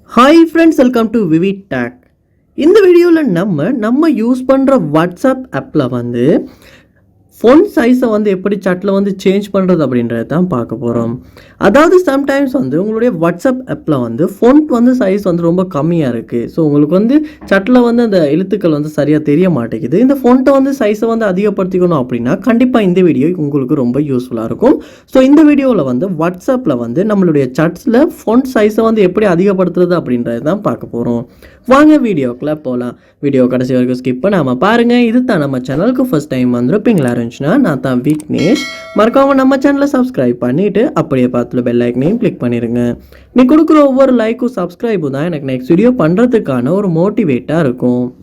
Hi friends, welcome to VividTech. இந்த வீடியோவில் நம்ம யூஸ் பண்ணுற வாட்ஸ்அப் ஆப்பில் ஃபோன் சைஸை எப்படி சாட்டில் சேஞ்ச் பண்ணுறது அப்படின்றத தான் பார்க்க போகிறோம். அதாவது சம்டைம்ஸ் உங்களுடைய வாட்ஸ்அப் ஆப்பில் ஃபோன்ட் சைஸ் ரொம்ப கம்மியாக இருக்குது. ஸோ உங்களுக்கு சாட்டில் அந்த எழுத்துக்கள் சரியாக தெரிய மாட்டேங்குது. இந்த ஃபோன்ட்டை சைஸை அதிகப்படுத்திக்கணும் அப்படின்னா கண்டிப்பாக இந்த வீடியோ உங்களுக்கு ரொம்ப யூஸ்ஃபுல்லாக இருக்கும். ஸோ இந்த வீடியோவில் வாட்ஸ்அப்பில் நம்மளுடைய சாட்ஸில் ஃபோன்ட் சைஸை எப்படி அதிகப்படுத்துறது அப்படின்றது தான் பார்க்க போகிறோம். வாங்க வீடியோக்குள்ளே போகலாம். வீடியோ கடைசி வரைக்கும் ஸ்கிப் பண்ணாமல் பாருங்கள். இது தான் நம்ம சேனலுக்கு ஃபர்ஸ்ட் டைம் வந்துருப்பீங்களா இருந்துச்சுன்னா நான் தான் விக்னேஷ். மறக்காமல் நம்ம சேனலை சப்ஸ்கிரைப் பண்ணிவிட்டு அப்படியே பார்த்துல பெல் ஐக்கனையும் கிளிக் பண்ணிடுங்க. நீ கொடுக்குற ஒவ்வொரு லைக்கும் சப்ஸ்கிரைபும் தான் எனக்கு நெக்ஸ்ட் வீடியோ பண்ணுறதுக்கான ஒரு மோட்டிவேட்டாக இருக்கும்.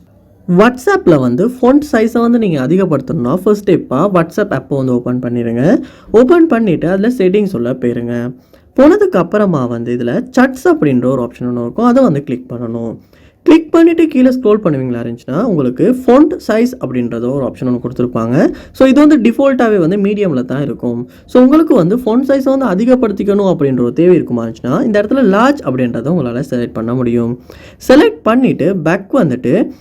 வாட்ஸ்அப்பில் ஃபோன்ட் சைஸை நீங்கள் அதிகப்படுத்தணும்னா ஃபர்ஸ்ட் ஸ்டெப்பாக வாட்ஸ்அப் ஆப்பை ஓப்பன் பண்ணிடுங்க. ஓப்பன் பண்ணிவிட்டு அதில் செட்டிங்ஸ் உள்ள போயிருங்க. போனதுக்கு அப்புறமா இதில் சாட்ஸ் அப்படின்ற ஒரு ஆப்ஷன் ஒன்று இருக்கும். அதை கிளிக் பண்ணணும். கிளிக் பண்ணிவிட்டு கீழே ஸ்க்ரோல் பண்ணுவீங்களா இருந்துச்சுன்னா உங்களுக்கு ஃபோன்ட் சைஸ் அப்படின்றத ஒரு ஆப்ஷன் ஒன்று கொடுத்துருப்பாங்க. ஸோ இது டிஃபால்ட்டாகவே மீடியமில் தான் இருக்கும். ஸோ உங்களுக்கு ஃபோன்ட் சைஸை அதிகப்படுத்திக்கணும் அப்படின்ற ஒரு தேவை இருக்குமா இருந்துச்சுன்னா இந்த இடத்துல லார்ஜ் அப்படின்றத உங்களால் செலக்ட் பண்ண முடியும். செலக்ட் பண்ணிவிட்டு பேக்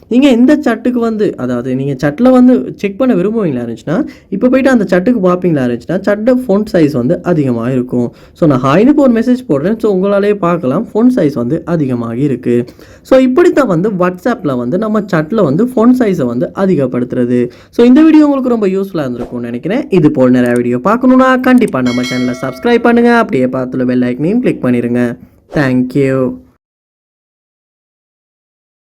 நீங்கள் இந்த சட்டுக்கு அதாவது நீங்கள் சட்டில் செக் பண்ண விரும்புவீங்களா இருந்துச்சுன்னா இப்போ போய்ட்டு அந்த சட்டுக்கு பார்ப்பீங்களா இருந்துச்சுன்னா சட்டை ஃபோன்ட் சைஸ் அதிகமாக இருக்கும். ஸோ நான் ஹாய்னுக்கு ஒரு மெசேஜ் போடுறேன். ஸோ உங்களாலே பார்க்கலாம் ஃபோன்ட் சைஸ் அதிகமாக இருக்குது. ஸோ இப்படி வாட்ஸ்அப்பில் நம்ம சாட்டில் ஃபோன்ட் சைஸை அதிகப்படுத்துறது. ஸோ இந்த வீடியோ உங்களுக்கு ரொம்ப யூஸ்ஃபுல்லாக இருந்திருக்கும்னு நினைக்கிறேன். இது போல் நிறைய வீடியோ பார்க்கணுன்னா கண்டிப்பாக நம்ம சேனலை சப்ஸ்கிரைப் பண்ணுங்கள். அப்படியே பார்த்துல பெல் ஐக்கனையும் கிளிக் பண்ணிடுங்க. தேங்க்யூ.